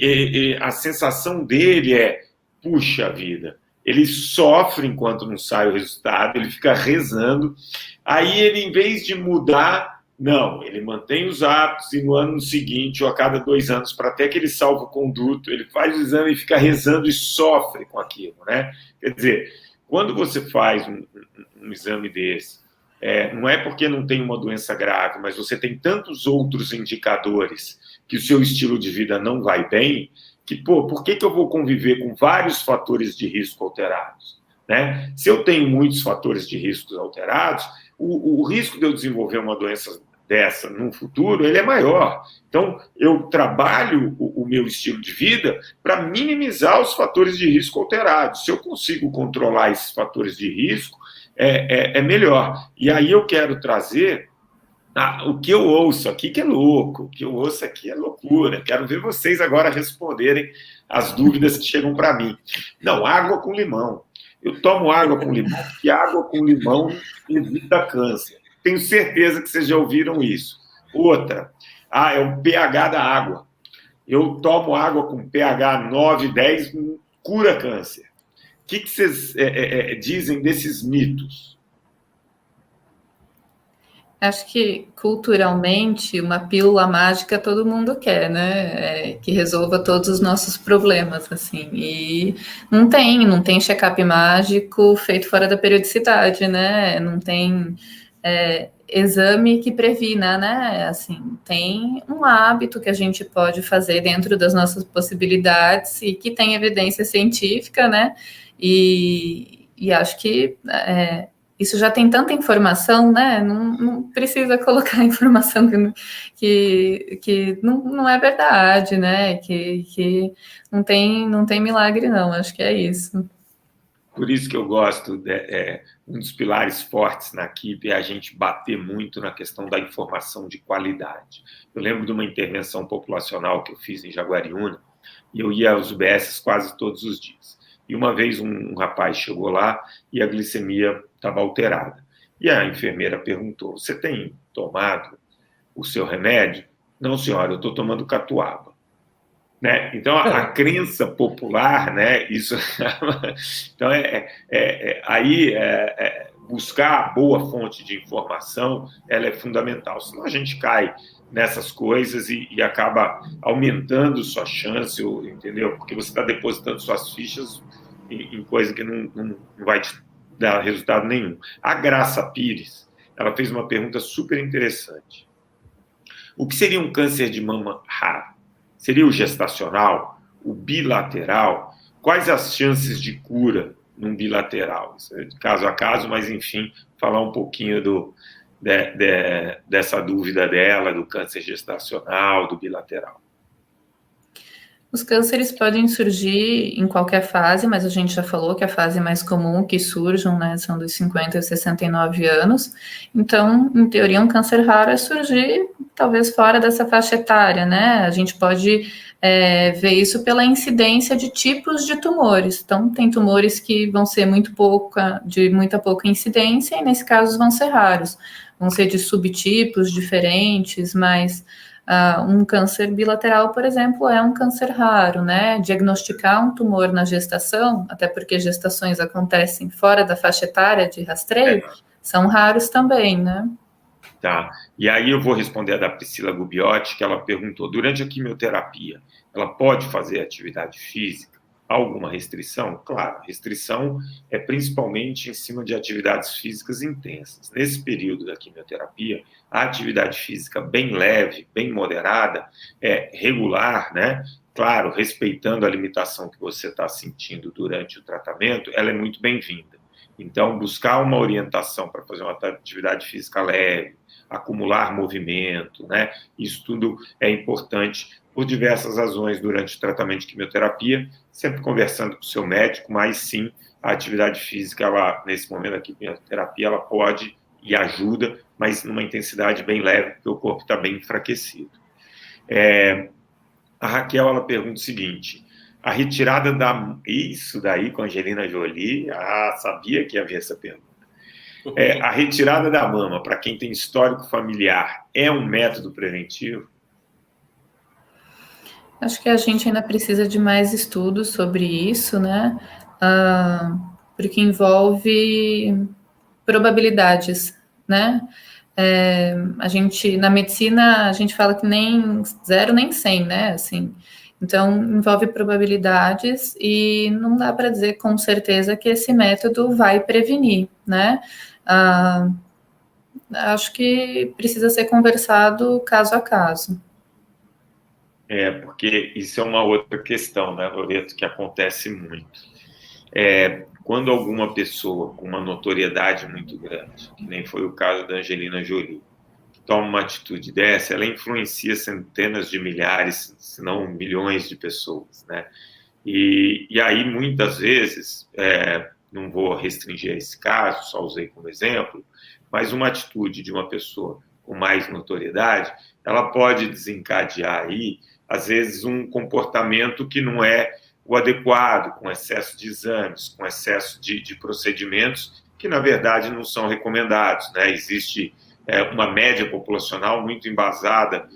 a sensação dele é, puxa vida, ele sofre enquanto não sai o resultado, ele fica rezando. Aí ele, em vez de mudar, não, ele mantém os hábitos e no ano seguinte, ou a cada 2 anos, para até que ele salve o conduto, ele faz o exame e fica rezando e sofre com aquilo, né? Quer dizer, quando você faz um exame desse, não é porque não tem uma doença grave, mas você tem tantos outros indicadores que o seu estilo de vida não vai bem, que, por que eu vou conviver com vários fatores de risco alterados? Né? Se eu tenho muitos fatores de risco alterados, o risco de eu desenvolver uma doença dessa no futuro, ele é maior. Então, eu trabalho o meu estilo de vida para minimizar os fatores de risco alterados. Se eu consigo controlar esses fatores de risco, é melhor. E aí eu quero trazer o que eu ouço aqui, que é louco, o que eu ouço aqui é loucura. Quero ver vocês agora responderem as dúvidas que chegam para mim. Não, água com limão. Eu tomo água com limão, porque água com limão evita câncer. Tenho certeza que vocês já ouviram isso. Outra, é o pH da água. Eu tomo água com pH 9, 10, cura câncer. O que vocês dizem desses mitos? Acho que, culturalmente, uma pílula mágica todo mundo quer, né? Que resolva todos os nossos problemas, assim. E não tem check-up mágico feito fora da periodicidade, né? Não tem exame que previna, né? Assim, tem um hábito que a gente pode fazer dentro das nossas possibilidades e que tem evidência científica, né? E acho que... isso já tem tanta informação, né? Não precisa colocar informação que não é verdade, né? Que não tem milagre, não. Acho que é isso. Por isso que eu gosto, um dos pilares fortes na equipe é a gente bater muito na questão da informação de qualidade. Eu lembro de uma intervenção populacional que eu fiz em Jaguariúna, e eu ia aos UBS quase todos os dias. E uma vez um rapaz chegou lá e a glicemia estava alterada. E a enfermeira perguntou, você tem tomado o seu remédio? Não, senhora, eu estou tomando catuaba. Né? Então, a crença popular, né, isso... então, buscar a boa fonte de informação, ela é fundamental. Senão a gente cai nessas coisas e acaba aumentando sua chance, entendeu? Porque você está depositando suas fichas em coisa que não vai te dar resultado nenhum. A Graça Pires, ela fez uma pergunta super interessante. O que seria um câncer de mama raro? Seria o gestacional? O bilateral? Quais as chances de cura num bilateral? Isso é de caso a caso, mas, enfim, falar um pouquinho dessa dúvida dela, do câncer gestacional, do bilateral. Os cânceres podem surgir em qualquer fase, mas a gente já falou que a fase mais comum que surjam, né, são dos 50 aos 69 anos. Então, em teoria, um câncer raro é surgir talvez fora dessa faixa etária, né? A gente pode ver isso pela incidência de tipos de tumores. Então, tem tumores que vão ser de muita pouca incidência, e nesse caso vão ser raros. Vão ser de subtipos diferentes, mas Um câncer bilateral, por exemplo, é um câncer raro, né? Diagnosticar um tumor na gestação, até porque gestações acontecem fora da faixa etária de rastreio, são raros também, né? Tá. E aí eu vou responder a da Priscila Gubiotti, que ela perguntou, durante a quimioterapia, ela pode fazer atividade física? Alguma restrição? Claro, restrição é principalmente em cima de atividades físicas intensas. Nesse período da quimioterapia, a atividade física bem leve, bem moderada, regular, né? Claro, respeitando a limitação que você está sentindo durante o tratamento, ela é muito bem-vinda. Então, buscar uma orientação para fazer uma atividade física leve, acumular movimento, né? Isso tudo é importante por diversas razões durante o tratamento de quimioterapia, sempre conversando com o seu médico, mas sim, a atividade física, ela, nesse momento da quimioterapia, ela pode e ajuda, mas numa intensidade bem leve, porque o corpo está bem enfraquecido. A Raquel, ela pergunta o seguinte, a retirada da... Isso daí com a Angelina Jolie, sabia que havia essa pergunta. A retirada da mama, para quem tem histórico familiar, é um método preventivo? Acho que a gente ainda precisa de mais estudos sobre isso, né? Porque envolve probabilidades, né? Na medicina, a gente fala que nem 0 nem 100, né? Assim, então, envolve probabilidades e não dá para dizer com certeza que esse método vai prevenir, né? Acho que precisa ser conversado caso a caso. Porque isso é uma outra questão, né, Loreto, que acontece muito. Quando alguma pessoa com uma notoriedade muito grande, que nem foi o caso da Angelina Jolie, toma uma atitude dessa, ela influencia centenas de milhares, se não milhões de pessoas, né? E aí, muitas vezes, não vou restringir esse caso, só usei como exemplo, mas uma atitude de uma pessoa com mais notoriedade, ela pode desencadear aí, às vezes, um comportamento que não é o adequado, com excesso de exames, com excesso de procedimentos, que, na verdade, não são recomendados, né? Existe uma média populacional muito embasada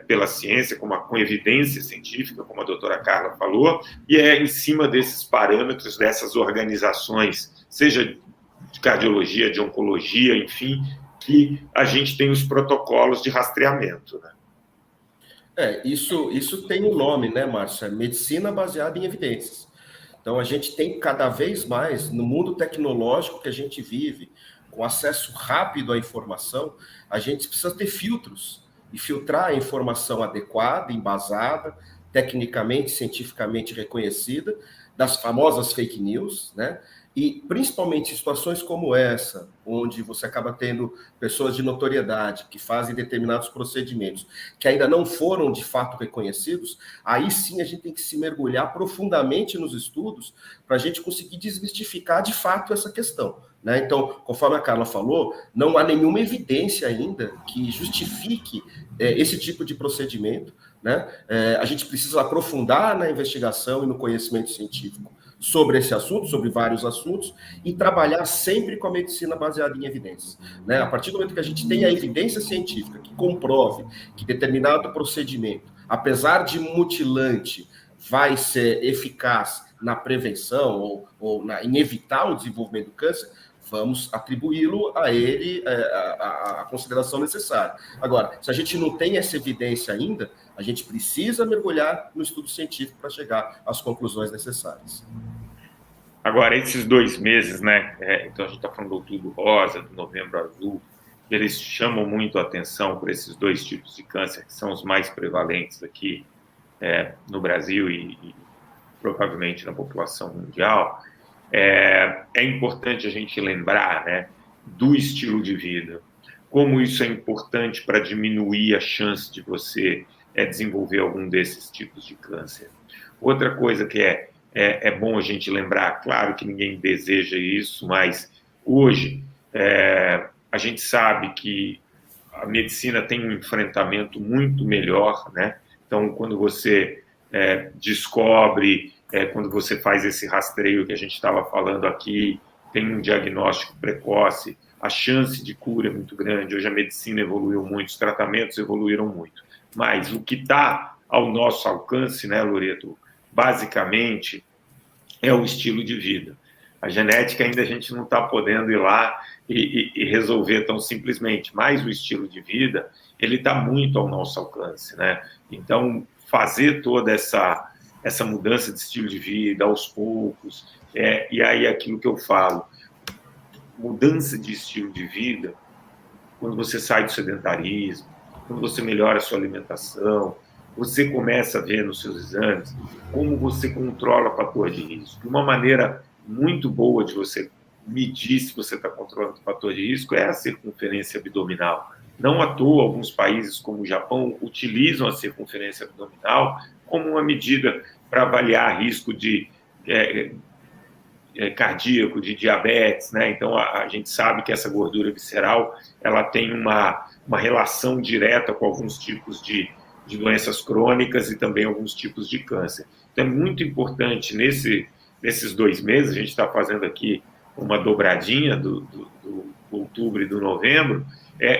pela ciência, com evidência científica, como a doutora Carla falou, e é em cima desses parâmetros, dessas organizações, seja de cardiologia, de oncologia, enfim, que a gente tem os protocolos de rastreamento, né? Isso tem um nome, né, Márcio? É medicina baseada em evidências. Então, a gente tem cada vez mais, no mundo tecnológico que a gente vive, com acesso rápido à informação, a gente precisa ter filtros e filtrar a informação adequada, embasada, tecnicamente, cientificamente reconhecida, das famosas fake news, né? E principalmente em situações como essa, onde você acaba tendo pessoas de notoriedade que fazem determinados procedimentos que ainda não foram de fato reconhecidos, aí sim a gente tem que se mergulhar profundamente nos estudos para a gente conseguir desmistificar de fato essa questão, né? Então, conforme a Carla falou, não há nenhuma evidência ainda que justifique esse tipo de procedimento, né? A gente precisa aprofundar na investigação e no conhecimento científico sobre esse assunto, sobre vários assuntos, e trabalhar sempre com a medicina baseada em evidências, né? A partir do momento que a gente tem a evidência científica que comprove que determinado procedimento, apesar de mutilante, vai ser eficaz na prevenção ou em evitar o desenvolvimento do câncer, vamos atribuí-lo a ele a consideração necessária. Agora, se a gente não tem essa evidência ainda, a gente precisa mergulhar no estudo científico para chegar às conclusões necessárias. Agora, esses 2 meses, né? Então a gente está falando do Outubro Rosa, do Novembro Azul, eles chamam muito a atenção por esses 2 tipos de câncer, que são os mais prevalentes aqui no Brasil e provavelmente na população mundial. É importante a gente lembrar, né, do estilo de vida, como isso é importante para diminuir a chance de você desenvolver algum desses tipos de câncer. Outra coisa que é bom a gente lembrar, claro que ninguém deseja isso, mas hoje a gente sabe que a medicina tem um enfrentamento muito melhor, né? Então, quando você descobre, quando você faz esse rastreio que a gente estava falando aqui, tem um diagnóstico precoce, a chance de cura é muito grande. Hoje a medicina evoluiu muito, os tratamentos evoluíram muito. mas o que está ao nosso alcance, né, Loreto, basicamente é o estilo de vida. A genética ainda a gente não está podendo ir lá e resolver tão simplesmente, mas o estilo de vida, ele está muito ao nosso alcance, né? Então, fazer toda essa mudança de estilo de vida aos poucos, e aí aquilo que eu falo, mudança de estilo de vida, quando você sai do sedentarismo, quando você melhora a sua alimentação, você começa a ver nos seus exames como você controla o fator de risco. Uma maneira muito boa de você medir se você está controlando o fator de risco é a circunferência abdominal. Não à toa, alguns países, como o Japão, utilizam a circunferência abdominal como uma medida para avaliar risco de cardíaco, de diabetes, né? Então, a gente sabe que essa gordura visceral ela tem uma relação direta com alguns tipos de doenças crônicas e também alguns tipos de câncer. Então, é muito importante, nesses 2 meses, a gente está fazendo aqui uma dobradinha do outubro e do novembro,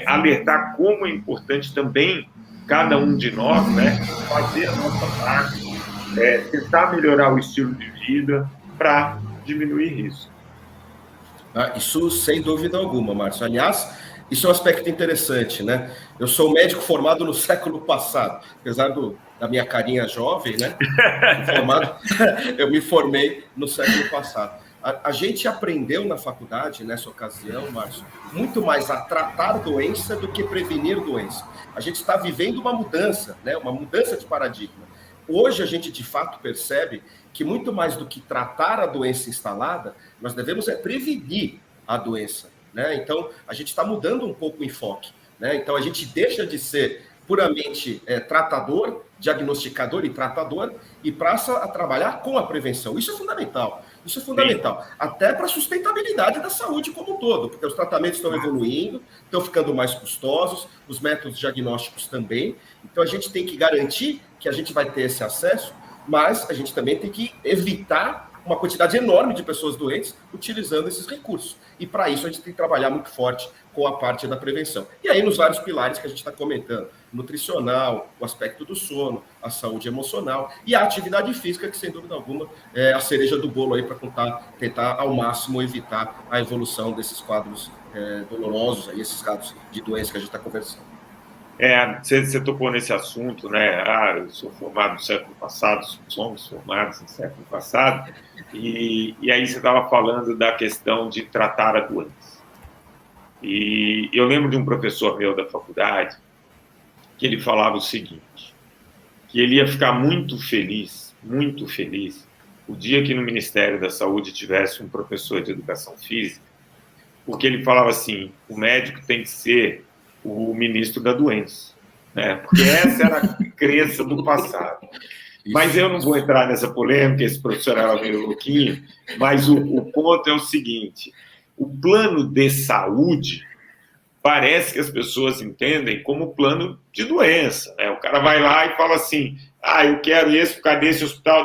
alertar como é importante também cada um de nós, né, fazer a nossa parte, tentar melhorar o estilo de vida para diminuir risco. Isso sem dúvida alguma, Márcio. Aliás, isso é um aspecto interessante, né? Eu sou médico formado no século passado, apesar da minha carinha jovem, né? Eu me formei no século passado. A gente aprendeu na faculdade, nessa ocasião, Márcio, muito mais a tratar doença do que prevenir doença. A gente está vivendo uma mudança, né? Uma mudança de paradigma. Hoje a gente, de fato, percebe que muito mais do que tratar a doença instalada, nós devemos prevenir a doença, né? Então, a gente está mudando um pouco o enfoque, né? Então, a gente deixa de ser puramente tratador, diagnosticador e tratador, e passa a trabalhar com a prevenção. Isso é fundamental. Isso é fundamental. Sim. Até para a sustentabilidade da saúde como um todo, porque os tratamentos estão evoluindo, estão ficando mais custosos, os métodos diagnósticos também. Então, a gente tem que garantir que a gente vai ter esse acesso, mas a gente também tem que evitar uma quantidade enorme de pessoas doentes utilizando esses recursos. E para isso a gente tem que trabalhar muito forte com a parte da prevenção. E aí nos vários pilares que a gente está comentando, nutricional, o aspecto do sono, a saúde emocional e a atividade física, que sem dúvida alguma é a cereja do bolo aí para tentar ao máximo evitar a evolução desses quadros dolorosos, aí, esses casos de doença que a gente está conversando. Você tocou nesse assunto, né? Eu sou formado no século passado, somos formados no século passado, e aí você estava falando da questão de tratar a doença. E eu lembro de um professor meu da faculdade que ele falava o seguinte, que ele ia ficar muito feliz, o dia que no Ministério da Saúde tivesse um professor de educação física, porque ele falava assim, o médico tem que ser o ministro da doença, né? Porque essa era a crença do passado. Mas eu não vou entrar nessa polêmica, esse professor era meio louquinho, mas o ponto é o seguinte, o plano de saúde parece que as pessoas entendem como plano de doença, né? O cara vai lá e fala assim, eu quero ficar nesse hospital,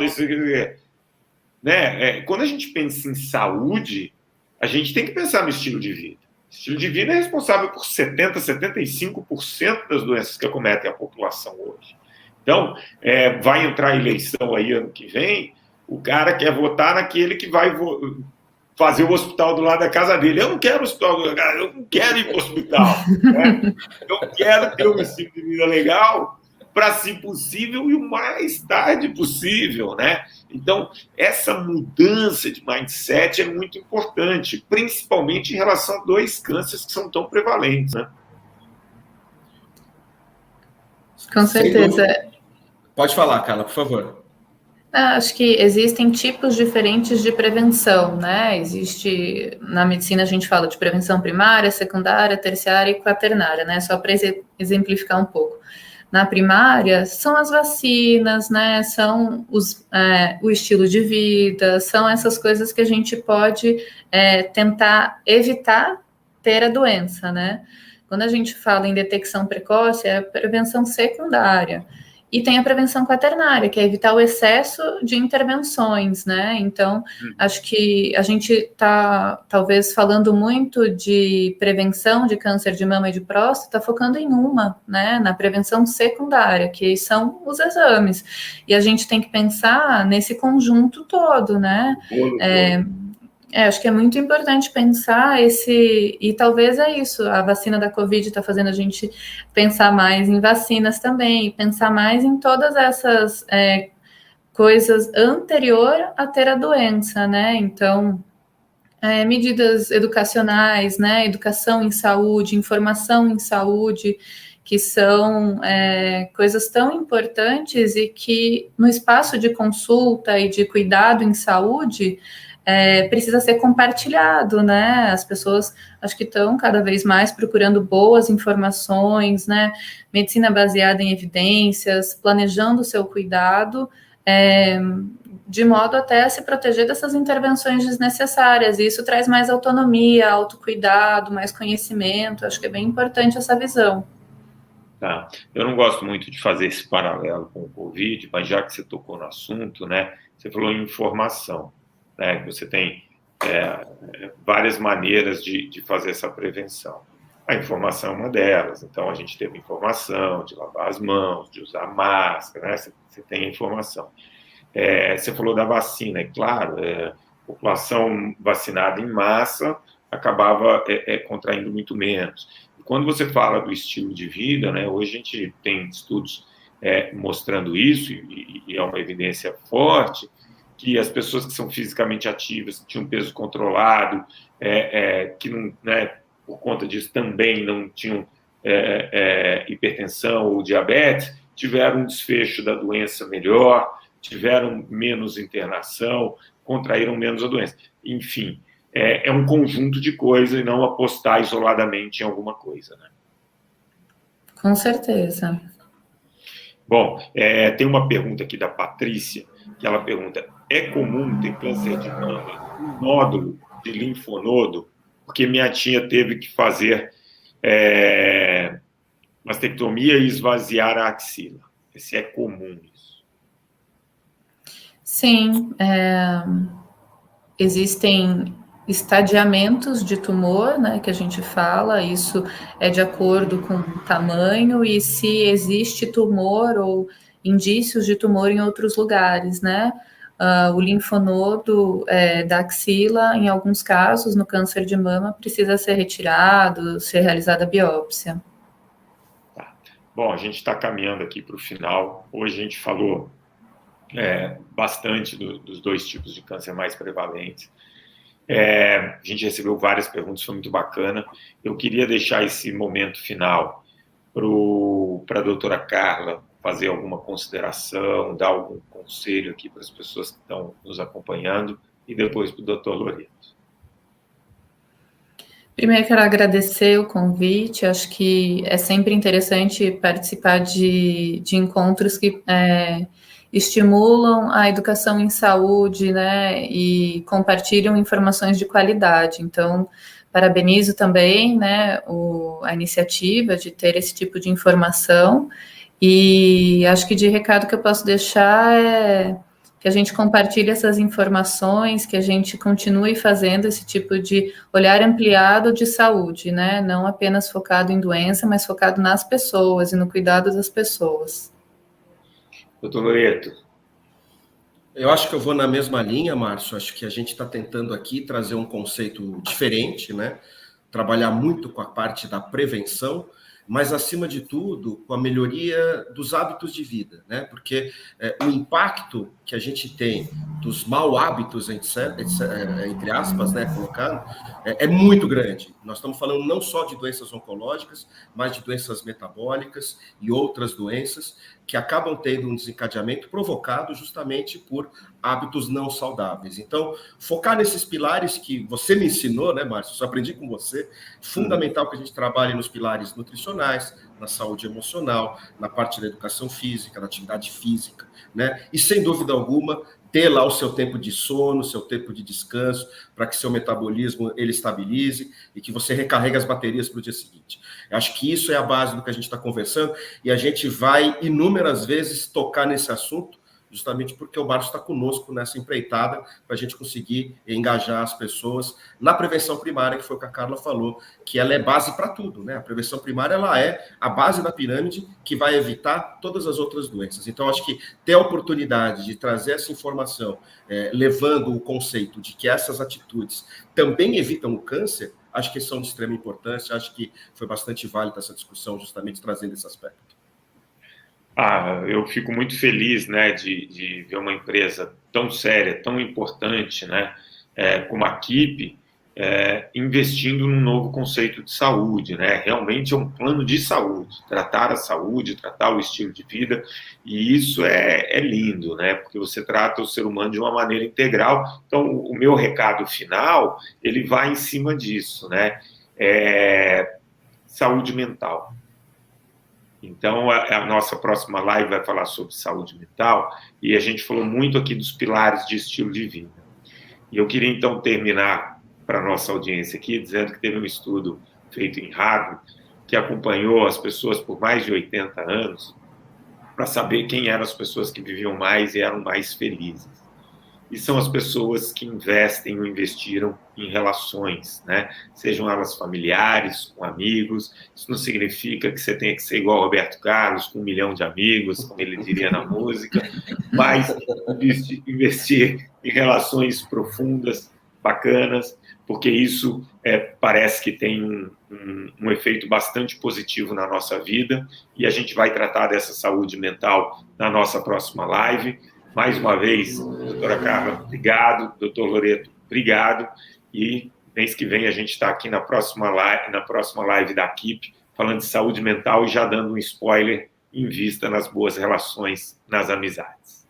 né? Quando a gente pensa em saúde, a gente tem que pensar no estilo de vida. O estilo de vida é responsável por 70%, 75% das doenças que acometem a população hoje. Então, vai entrar eleição aí ano que vem, o cara quer votar naquele que vai fazer o hospital do lado da casa dele. Eu não quero hospital do lado da casa, eu não quero ir para o hospital. Né? Eu quero ter um estilo de vida legal para, se possível, e o mais tarde possível, né? Então, essa mudança de mindset é muito importante, principalmente em relação a 2 cânceres que são tão prevalentes, né? Com certeza. Pode falar, Carla, por favor. Acho que existem tipos diferentes de prevenção, né? Existe, na medicina a gente fala de prevenção primária, secundária, terciária e quaternária, né? Só para exemplificar um pouco. Na primária, são as vacinas, né? São o estilo de vida, são essas coisas que a gente pode tentar evitar ter a doença, né? Quando a gente fala em detecção precoce, é a prevenção secundária. E tem a prevenção quaternária, que é evitar o excesso de intervenções, né? Então, acho que a gente está, talvez, falando muito de prevenção de câncer de mama e de próstata, focando em uma, né? Na prevenção secundária, que são os exames. E a gente tem que pensar nesse conjunto todo, né? Acho que é muito importante pensar e talvez é isso, a vacina da Covid está fazendo a gente pensar mais em vacinas também, pensar mais em todas essas coisas anterior a ter a doença, né? Então, medidas educacionais, né? Educação em saúde, informação em saúde, que são coisas tão importantes e que no espaço de consulta e de cuidado em saúde precisa ser compartilhado, né? As pessoas acho que estão cada vez mais procurando boas informações, né? Medicina baseada em evidências, planejando o seu cuidado, de modo até a se proteger dessas intervenções desnecessárias. E isso traz mais autonomia, autocuidado, mais conhecimento. Acho que é bem importante essa visão. Tá. Eu não gosto muito de fazer esse paralelo com o Covid, mas já que você tocou no assunto, né? Você falou em informação. Né, você tem várias maneiras de fazer essa prevenção. A informação é uma delas, então a gente teve informação de lavar as mãos, de usar máscara, né, você tem a informação. Você falou da vacina, é claro, a população vacinada em massa acabava contraindo muito menos. E quando você fala do estilo de vida, né, hoje a gente tem estudos mostrando isso, e é uma evidência forte, que as pessoas que são fisicamente ativas, que tinham peso controlado, que não, né, por conta disso também não tinham hipertensão ou diabetes, tiveram um desfecho da doença melhor, tiveram menos internação, contraíram menos a doença. Enfim, é um conjunto de coisas e não apostar isoladamente em alguma coisa, né? Com certeza. Bom, tem uma pergunta aqui da Patrícia, que ela pergunta: é comum ter câncer de mama, um nódulo de linfonodo? Porque minha tia teve que fazer mastectomia e esvaziar a axila. Se é comum isso? Sim, existem estadiamentos de tumor, né, que a gente fala, isso é de acordo com o tamanho e se existe tumor ou indícios de tumor em outros lugares, né? O linfonodo da axila, em alguns casos, no câncer de mama, precisa ser retirado, ser realizada a biópsia. Tá. Bom, a gente está caminhando aqui para o final. Hoje a gente falou bastante dos dois tipos de câncer mais prevalentes. A gente recebeu várias perguntas, foi muito bacana. Eu queria deixar esse momento final para a doutora Carla fazer alguma consideração, dar algum conselho aqui para as pessoas que estão nos acompanhando, e depois para o doutor Loreto. Primeiro, quero agradecer o convite. Acho que é sempre interessante participar de encontros que estimulam a educação em saúde, né, e compartilham informações de qualidade. Então, parabenizo também, né, a iniciativa de ter esse tipo de informação, e acho que de recado que eu posso deixar é que a gente compartilhe essas informações, que a gente continue fazendo esse tipo de olhar ampliado de saúde, né, não apenas focado em doença, mas focado nas pessoas e no cuidado das pessoas. Doutor Loreto. Eu acho que eu vou na mesma linha, Márcio. Acho que a gente está tentando aqui trazer um conceito diferente, né? Trabalhar muito com a parte da prevenção, mas, acima de tudo, com a melhoria dos hábitos de vida, né? Porque o impacto que a gente tem dos mau hábitos, entre aspas, né, colocando, é muito grande. Nós estamos falando não só de doenças oncológicas, mas de doenças metabólicas e outras doenças que acabam tendo um desencadeamento provocado justamente por hábitos não saudáveis. Então, focar nesses pilares que você me ensinou, né, Márcio? Eu só aprendi com você. Fundamental que a gente trabalhe nos pilares nutricionais, na saúde emocional, na parte da educação física, na atividade física, né? E, sem dúvida alguma, ter lá o seu tempo de sono, seu tempo de descanso, para que seu metabolismo ele estabilize e que você recarregue as baterias para o dia seguinte. Eu acho que isso é a base do que a gente está conversando e a gente vai inúmeras vezes tocar nesse assunto, justamente porque o Márcio está conosco nessa empreitada para a gente conseguir engajar as pessoas na prevenção primária, que foi o que a Carla falou, que ela é base para tudo, né? A prevenção primária, ela é a base da pirâmide que vai evitar todas as outras doenças. Então, acho que ter a oportunidade de trazer essa informação, levando o conceito de que essas atitudes também evitam o câncer, acho que são de extrema importância, acho que foi bastante válida essa discussão, justamente trazendo esse aspecto. Eu fico muito feliz, né, de ver uma empresa tão séria, tão importante, né, como a Keep, investindo num novo conceito de saúde, né? Realmente é um plano de saúde, tratar a saúde, tratar o estilo de vida, e isso é lindo, né? Porque você trata o ser humano de uma maneira integral. Então, o meu recado final, ele vai em cima disso, né? Saúde mental. Então, a nossa próxima live vai falar sobre saúde mental, e a gente falou muito aqui dos pilares de estilo de vida. E eu queria, então, terminar para a nossa audiência aqui, dizendo que teve um estudo feito em Harvard, que acompanhou as pessoas por mais de 80 anos, para saber quem eram as pessoas que viviam mais e eram mais felizes. E são as pessoas que investem ou investiram em relações, né? Sejam elas familiares, com amigos. Isso não significa que você tenha que ser igual ao Roberto Carlos, com 1 milhão de amigos, como ele diria na música, mas investir em relações profundas, bacanas, porque isso parece que tem um efeito bastante positivo na nossa vida, e a gente vai tratar dessa saúde mental na nossa próxima live. Mais uma vez, doutora Carla, obrigado. Doutor Loreto, obrigado. E mês que vem a gente está aqui na próxima live da Keep, falando de saúde mental e já dando um spoiler em vista nas boas relações, nas amizades.